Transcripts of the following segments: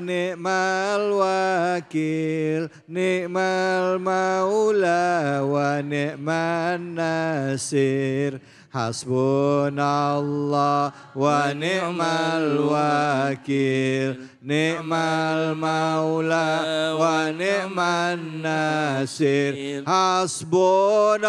ni'mal wakil, ni'mal maula wa ni'man nasir. Hasbunallah wa ni'mal wakil, ni'mal maula wa ni'man nasir. Hasbunallah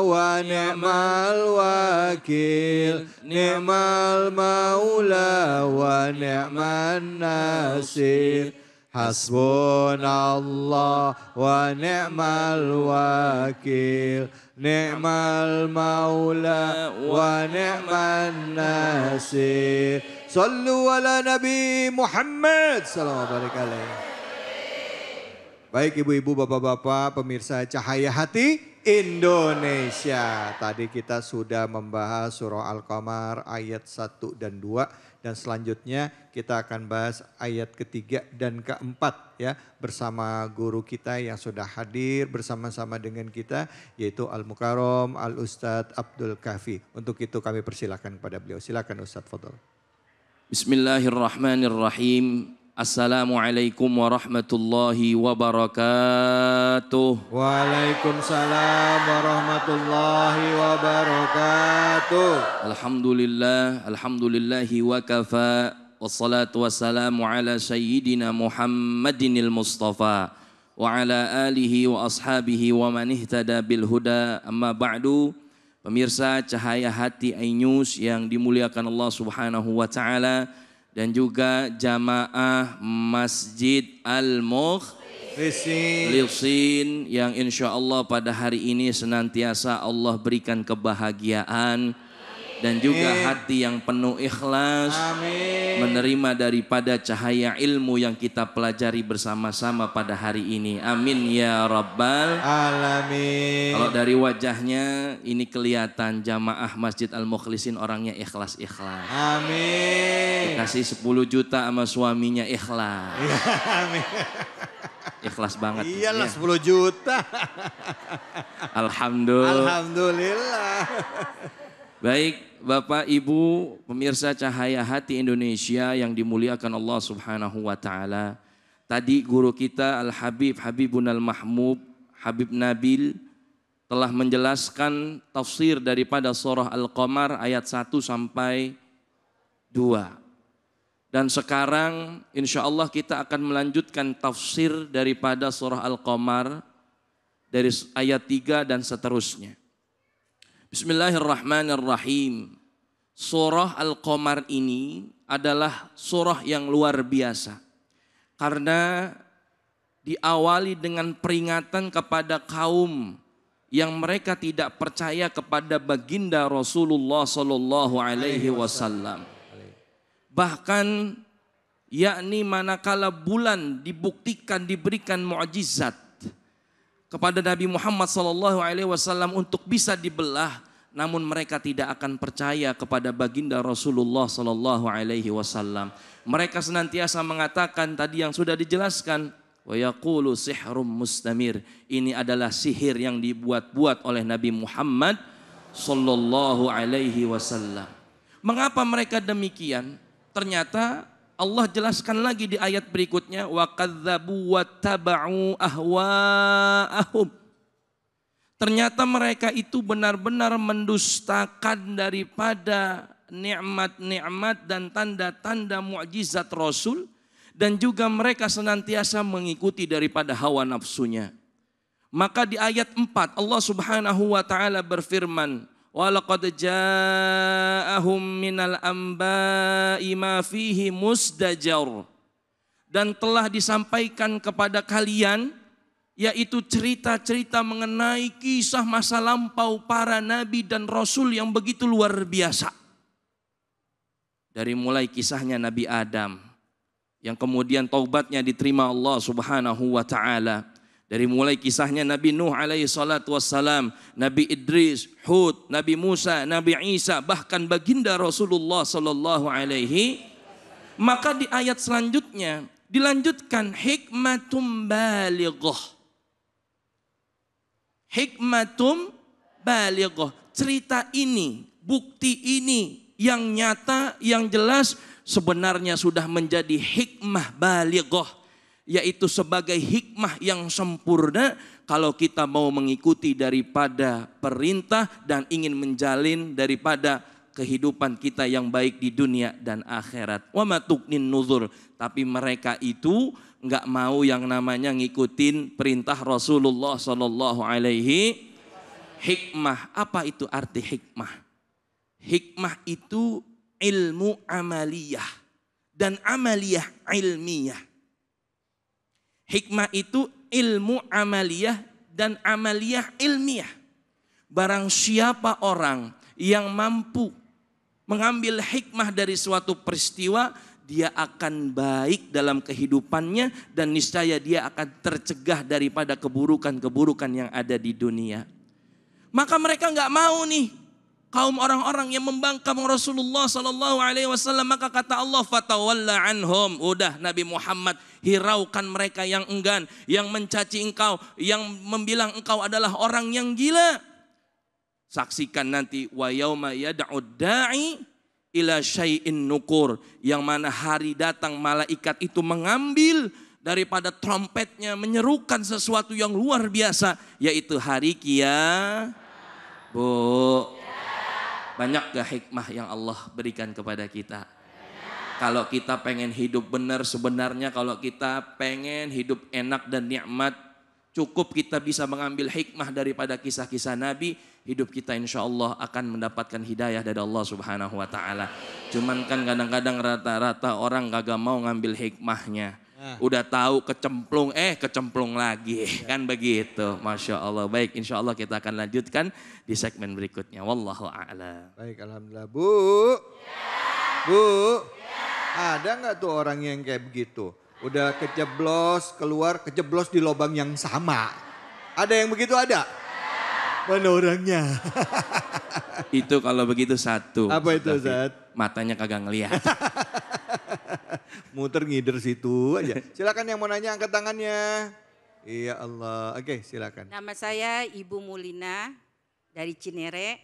wa ni'mal wakil, ni'mal maula wa ni'man nasir. Hasbunallah wa ni'mal wakil, ni'mal maula wa ni'man nasir. Sallu ala Nabi Muhammad sallallahu alaihi wasallam. Baik ibu-ibu, bapak-bapak, pemirsa Cahaya Hati Indonesia. Tadi kita sudah membahas surah Al-Qamar ayat 1 dan 2. Dan selanjutnya kita akan bahas ayat ketiga dan keempat ya. Bersama guru kita yang sudah hadir bersama-sama dengan kita. Yaitu Al-Mukarram Al-Ustadz Abdul Kahfi. Untuk itu kami persilakan kepada beliau. Silakan Ustadz, fadhol. Bismillahirrahmanirrahim. Assalamualaikum warahmatullahi wabarakatuh. Waalaikumsalam warahmatullahi wabarakatuh. Alhamdulillahi wa kafa. Wassalatu wassalamu ala sayyidina Muhammadinil Mustafa. Wa ala alihi wa ashabihi wa man ihtada bil huda. Amma ba'du. Pemirsa Cahaya Hati iNews yang dimuliakan Allah Subhanahu wa taala. Dan juga jamaah Masjid Al-Mukhlisin yang insya Allah pada hari ini senantiasa Allah berikan kebahagiaan dan juga hati yang penuh ikhlas. Amin. Menerima daripada cahaya ilmu yang kita pelajari bersama-sama pada hari ini. Amin ya Rabbal Alamin. Kalau dari wajahnya ini kelihatan jamaah Masjid Al-Mukhlisin orangnya ikhlas-ikhlas. Amin. Dikasih 10 juta sama suaminya ikhlas. Ya, amin. Ikhlas banget. Iyalah ya. 10 juta. Alhamdulillah. Baik Bapak Ibu pemirsa Cahaya Hati Indonesia yang dimuliakan Allah Subhanahu wa taala. Tadi guru kita Al-Habib Habibun Al-Mahmub Habib Nabil telah menjelaskan tafsir daripada surah Al-Qamar ayat 1 sampai 2. Dan sekarang insya Allah kita akan melanjutkan tafsir daripada surah Al-Qamar dari ayat 3 dan seterusnya. Bismillahirrahmanirrahim. Surah Al-Qamar ini adalah surah yang luar biasa. Karena diawali dengan peringatan kepada kaum yang mereka tidak percaya kepada baginda Rasulullah sallallahu alaihi wasallam. Bahkan yakni manakala bulan diberikan mukjizat kepada Nabi Muhammad SAW untuk bisa dibelah, namun mereka tidak akan percaya kepada baginda Rasulullah SAW. Mereka senantiasa mengatakan tadi yang sudah dijelaskan, wa yaqulu sihrum mustamir. Ini adalah sihir yang dibuat-buat oleh Nabi Muhammad SAW. Mengapa mereka demikian? Ternyata Allah jelaskan lagi di ayat berikutnya, wa kadzdzabu wattaba'u ahwa'ahum. Ternyata mereka itu benar-benar mendustakan daripada nikmat-nikmat dan tanda-tanda mukjizat Rasul, dan juga mereka senantiasa mengikuti daripada hawa nafsunya. Maka di ayat 4 Allah Subhanahu wa taala berfirman, walaqad ja'ahum minal anba'i ma fihi musdajar. Dan telah disampaikan kepada kalian yaitu cerita-cerita mengenai kisah masa lampau para nabi dan rasul yang begitu luar biasa. Dari mulai kisahnya Nabi Adam yang kemudian taubatnya diterima Allah Subhanahu wa taala. Dari mulai kisahnya Nabi Nuh alaihi salatu wassalam, Nabi Idris, Hud, Nabi Musa, Nabi Isa, bahkan baginda Rasulullah sallallahu alaihi. Maka di ayat selanjutnya dilanjutkan hikmatum balighah. Hikmatum balighah. Cerita ini, bukti ini yang nyata, yang jelas sebenarnya sudah menjadi hikmah balighah, yaitu sebagai hikmah yang sempurna kalau kita mau mengikuti daripada perintah dan ingin menjalin daripada kehidupan kita yang baik di dunia dan akhirat. Wa ma tuqnin nuzur, tapi mereka itu enggak mau yang namanya ngikutin perintah Rasulullah sallallahu alaihi. Hikmah, apa itu arti hikmah? Hikmah itu ilmu amaliyah dan amaliyah ilmiah. Hikmah itu ilmu amaliyah dan amaliyah ilmiah. Barang siapa orang yang mampu mengambil hikmah dari suatu peristiwa, dia akan baik dalam kehidupannya dan niscaya dia akan tercegah daripada keburukan-keburukan yang ada di dunia. Maka mereka nggak mau nih kaum orang-orang yang membangkang Rasulullah Sallallahu Alaihi Wasallam. Maka kata Allah, fatawalla anhum. Udah Nabi Muhammad hiraukan mereka yang enggan, yang mencaci engkau, yang membilang engkau adalah orang yang gila. Saksikan nanti wa yauma yad'ud da'i ila syai'in nukur, yang mana hari datang malaikat itu mengambil daripada trompetnya, menyerukan sesuatu yang luar biasa, yaitu hari kiamat. Bu, banyak gak hikmah yang Allah berikan kepada kita? Kalau kita pengen hidup benar, sebenarnya kalau kita pengen hidup enak dan nikmat, cukup kita bisa mengambil hikmah daripada kisah-kisah Nabi, hidup kita insya Allah akan mendapatkan hidayah dari Allah Subhanahu wa Ta'ala. Cuman kan kadang-kadang rata-rata orang kagak mau ngambil hikmahnya. Udah tahu kecemplung lagi, kan begitu. Masya Allah. Baik, insya Allah kita akan lanjutkan di segmen berikutnya. Wallahu a'lam. Baik, alhamdulillah. Bu, Bu, ada nggak tuh orang yang kayak begitu? Udah kejeblos, keluar kejeblos di lubang yang sama. Ada yang begitu ada? Mana orangnya? Itu kalau begitu satu. Apa itu, Zat? Matanya kagak ngelihat. Muter ngider situ aja. Silakan yang mau nanya angkat tangannya. Iya Allah. Oke, silakan. Nama saya Ibu Mulina dari Cinere.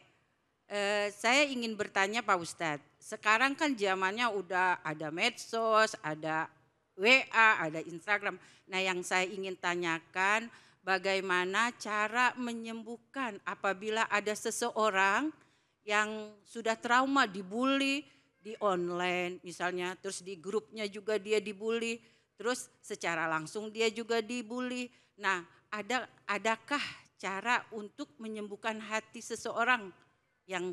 Saya ingin bertanya Pak Ustadz. Sekarang kan zamannya udah ada medsos, ada WA, ada Instagram. Nah, yang saya ingin tanyakan, bagaimana cara menyembuhkan apabila ada seseorang yang sudah trauma, dibully di online misalnya, terus di grupnya juga dia dibully, terus secara langsung dia juga dibully. Nah, adakah cara untuk menyembuhkan hati seseorang yang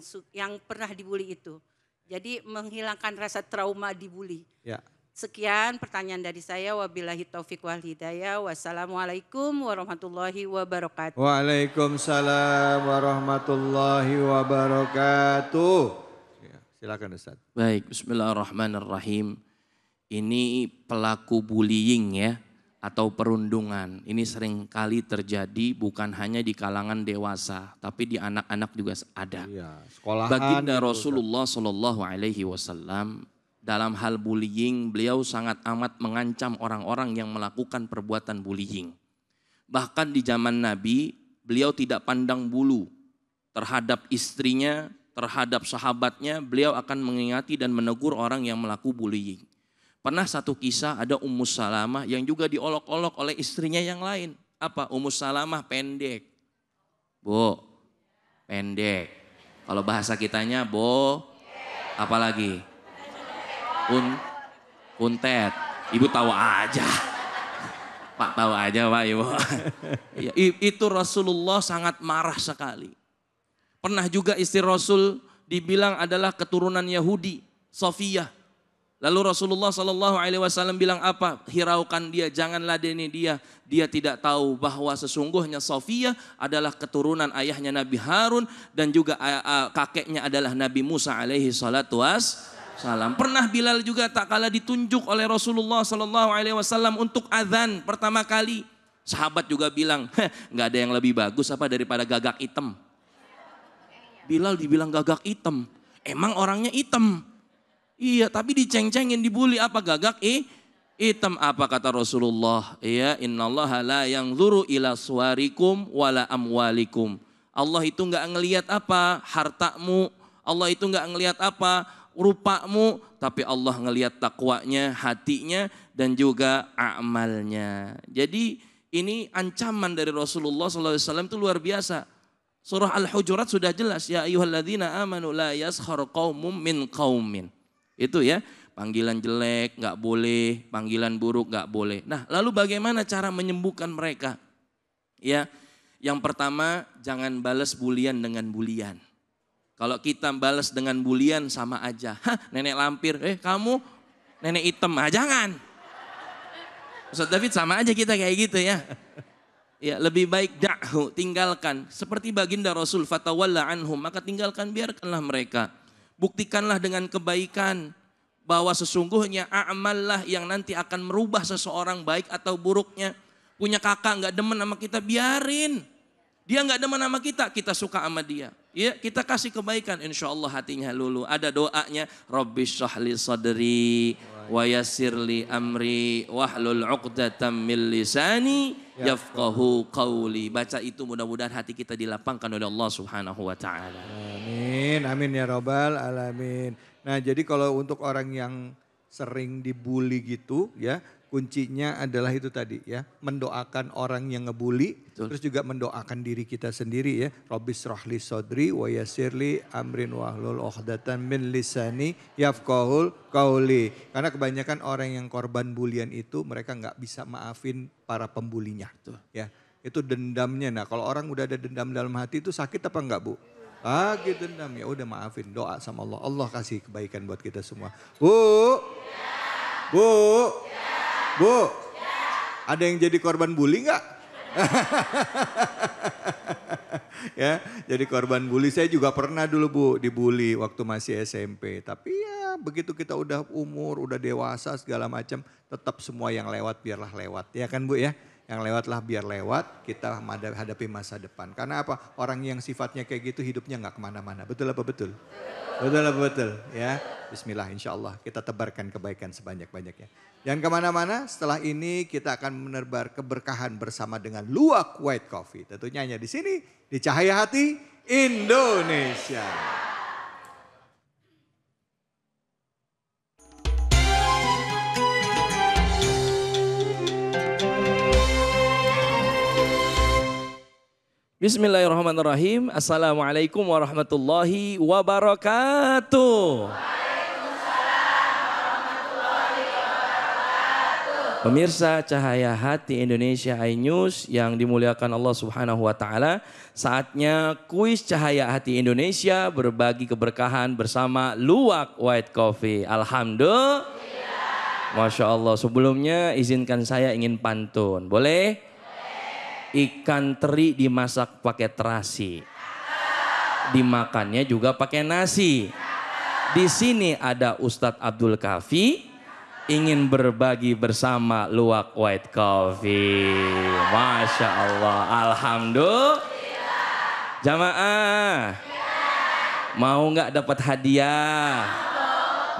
pernah dibully itu? Jadi menghilangkan rasa trauma dibully. Ya. Sekian pertanyaan dari saya. Wabillahi taufiq wal hidayah. Wassalamualaikum warahmatullahi wabarakatuh. Waalaikumsalam warahmatullahi wabarakatuh. Silakan Ustaz. Baik, bismillahirrahmanirrahim. Ini pelaku bullying ya, atau perundungan. Ini sering kali terjadi bukan hanya di kalangan dewasa, tapi di anak-anak juga ada. Iya, sekolahan. Baginda gitu, Rasulullah Shallallahu Alaihi Wasallam dalam hal bullying, beliau sangat amat mengancam orang-orang yang melakukan perbuatan bullying. Bahkan di zaman Nabi, beliau tidak pandang bulu terhadap istrinya, terhadap sahabatnya, beliau akan mengingati dan menegur orang yang melakukan bullying. Pernah satu kisah ada Ummu Salamah yang juga diolok-olok oleh istrinya yang lain. Apa? Ummu Salamah pendek. Bu, pendek. Kalau bahasa kitanya, bo, apalagi? Kuntet. Ibu tahu aja. Pak tahu aja Pak Ibu. Itu Rasulullah sangat marah sekali. Pernah juga istri Rasul dibilang adalah keturunan Yahudi, Sofiyah. Lalu Rasulullah SAW bilang apa? Hiraukan dia, jangan ladeni dia. Dia tidak tahu bahwa sesungguhnya Sofiyah adalah keturunan ayahnya Nabi Harun dan juga kakeknya adalah Nabi Musa alaihi salatu wassalam. Pernah Bilal juga tak kalah ditunjuk oleh Rasulullah SAW untuk azan pertama kali. Sahabat juga bilang, nggak ada yang lebih bagus apa daripada gagak hitam. Bilal dibilang gagak hitam, emang orangnya hitam. Iya, tapi diceng-cengin, dibully apa gagak hitam. Apa kata Rasulullah? Ya, innallaha la yanzuru ila suwarikum wala amwalikum. Allah itu enggak ngelihat apa hartamu, Allah itu nggak ngelihat apa? Rupamu, tapi Allah ngelihat takwanya, hatinya, dan juga amalnya. Jadi ini ancaman dari Rasulullah SAW itu luar biasa. Surah Al-Hujurat sudah jelas, ya ayyuhalladzina amanu la yaskhar qaumum min qaumin. Itu ya, panggilan jelek nggak boleh, panggilan buruk nggak boleh. Nah, lalu bagaimana cara menyembuhkan mereka? Ya, yang pertama jangan balas bulian dengan bulian. Kalau kita balas dengan bulian sama aja. Hah, nenek lampir, kamu nenek hitam, jangan. Ustaz David sama aja kita kayak gitu ya. Ya, lebih baik da'hu, tinggalkan. Seperti baginda Rasul, fatawalla anhum, maka tinggalkan, biarkanlah mereka. Buktikanlah dengan kebaikan bahwa sesungguhnya amallah yang nanti akan merubah seseorang baik atau buruknya. Punya kakak nggak demen sama kita, biarin. Dia nggak demen sama kita suka sama dia. Ya, kita kasih kebaikan, insya Allah hatinya lulu. Ada doanya, Rabbi shrahli sadri wa yassirli amri wahlul 'uqdatam min lisani yafqahu qawli. Baca itu, mudah-mudahan hati kita dilapangkan oleh Allah Subhanahu wa taala. Amin, amin ya rabbal alamin. Nah, jadi kalau untuk orang yang sering dibully gitu ya, kuncinya adalah itu tadi ya, mendoakan orang yang ngebully, terus juga mendoakan diri kita sendiri ya. Rabbi shrahli sadri wa yassirli amrin wahlul 'uqdatam min lisani yafqahul qauli. Karena kebanyakan orang yang korban bulian itu mereka nggak bisa maafin para pembulinya. Ya, itu dendamnya. Nah, kalau orang udah ada dendam dalam hati itu sakit apa enggak, Bu? Gitu dendam, ya udah maafin, doa sama Allah. Allah kasih kebaikan buat kita semua. Bu, ada yang jadi korban bully nggak? Ya, jadi korban bully. Saya juga pernah dulu, Bu, dibully waktu masih SMP. Tapi ya begitu kita udah umur, udah dewasa segala macam, tetap semua yang lewat biarlah lewat. Ya kan, Bu ya? Yang lewatlah biar lewat, kita hadapi masa depan. Karena apa? Orang yang sifatnya kayak gitu hidupnya nggak kemana-mana. Betul apa betul? Betul apa betul? Ya, bismillah, insya Allah kita tebarkan kebaikan sebanyak-banyaknya. Jangan kemana-mana, setelah ini kita akan menebar keberkahan bersama dengan Luwak White Coffee. Tentunya hanya di sini, di Cahaya Hati Indonesia. Bismillahirrahmanirrahim. Assalamualaikum warahmatullahi wabarakatuh. Pemirsa Cahaya Hati Indonesia iNews yang dimuliakan Allah Subhanahu wa taala, saatnya kuis Cahaya Hati Indonesia berbagi keberkahan bersama Luwak White Coffee. Alhamdulillah. Masya Allah. Sebelumnya izinkan saya ingin pantun. Boleh? Ikan teri dimasak pakai terasi, dimakannya juga pakai nasi. Di sini ada Ustadz Abdul Kafi ingin berbagi bersama Luwak White Coffee. Masya Allah, alhamdulillah. Jamaah, mau nggak dapat hadiah?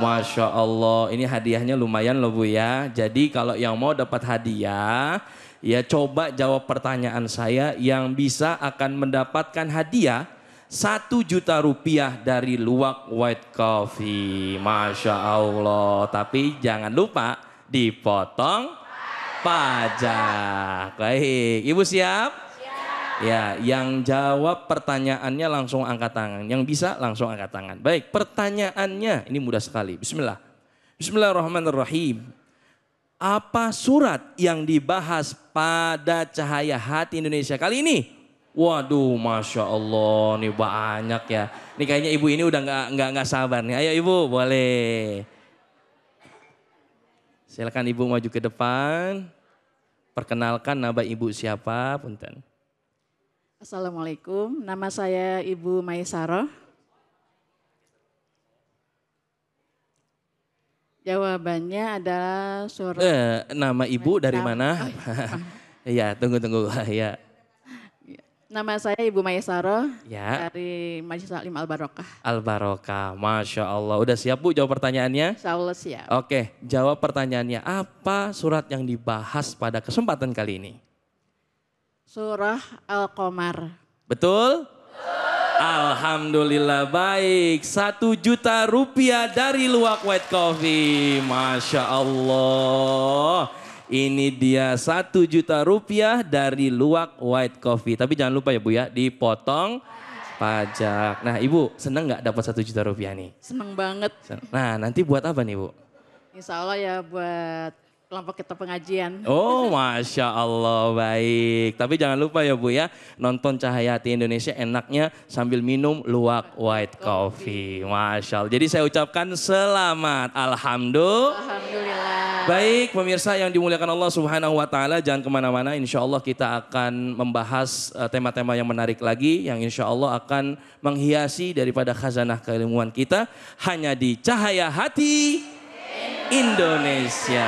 Masya Allah, ini hadiahnya lumayan loh Bu ya. Jadi kalau yang mau dapat hadiah, ya coba jawab pertanyaan saya, yang bisa akan mendapatkan hadiah 1 juta rupiah dari Luwak White Coffee. Masya Allah. Tapi jangan lupa dipotong pajak. Baik, Ibu siap? Siap. Ya, yang jawab pertanyaannya langsung angkat tangan. Yang bisa langsung angkat tangan. Baik, pertanyaannya ini mudah sekali. Bismillah. Bismillahirrahmanirrahim. Apa surat yang dibahas pada Cahaya Hati Indonesia kali ini? Waduh, Masya Allah, nih banyak ya. Ini kayaknya ibu ini udah nggak sabar nih. Ayo ibu, boleh. Silakan ibu maju ke depan. Perkenalkan nama ibu siapa, punten. Assalamualaikum, nama saya Ibu Maisaroh. Jawabannya adalah surat. Nama ibu dari mana? Iya, tunggu. Ya. Nama saya Ibu Maisaroh Ya. dari Majelis Taklim Al-Barokah. Al-Barokah, Masya Allah. Udah siap Bu jawab pertanyaannya? Insya Allah siap. Oke, jawab pertanyaannya. Apa surat yang dibahas pada kesempatan kali ini? Surah Al-Qamar. Betul? Alhamdulillah baik. 1 juta rupiah dari Luwak White Coffee. Masya Allah. Ini dia 1 juta rupiah dari Luwak White Coffee. Tapi jangan lupa ya Bu ya, dipotong pajak. Nah Ibu seneng nggak dapat 1 juta rupiah nih? Seneng banget. Nah nanti buat apa nih Bu? Insya Allah ya buat kelompok kita pengajian. Oh Masya Allah baik. Tapi jangan lupa ya Bu ya, nonton Cahaya Hati Indonesia enaknya sambil minum Luwak White Coffee. Masya Allah. Jadi saya ucapkan selamat. Alhamdulillah. Baik pemirsa yang dimuliakan Allah Subhanahu wa Ta'ala, jangan kemana-mana. Insya Allah kita akan membahas tema-tema yang menarik lagi, yang insya Allah akan menghiasi daripada khazanah keilmuan kita hanya di Cahaya Hati Indonesia.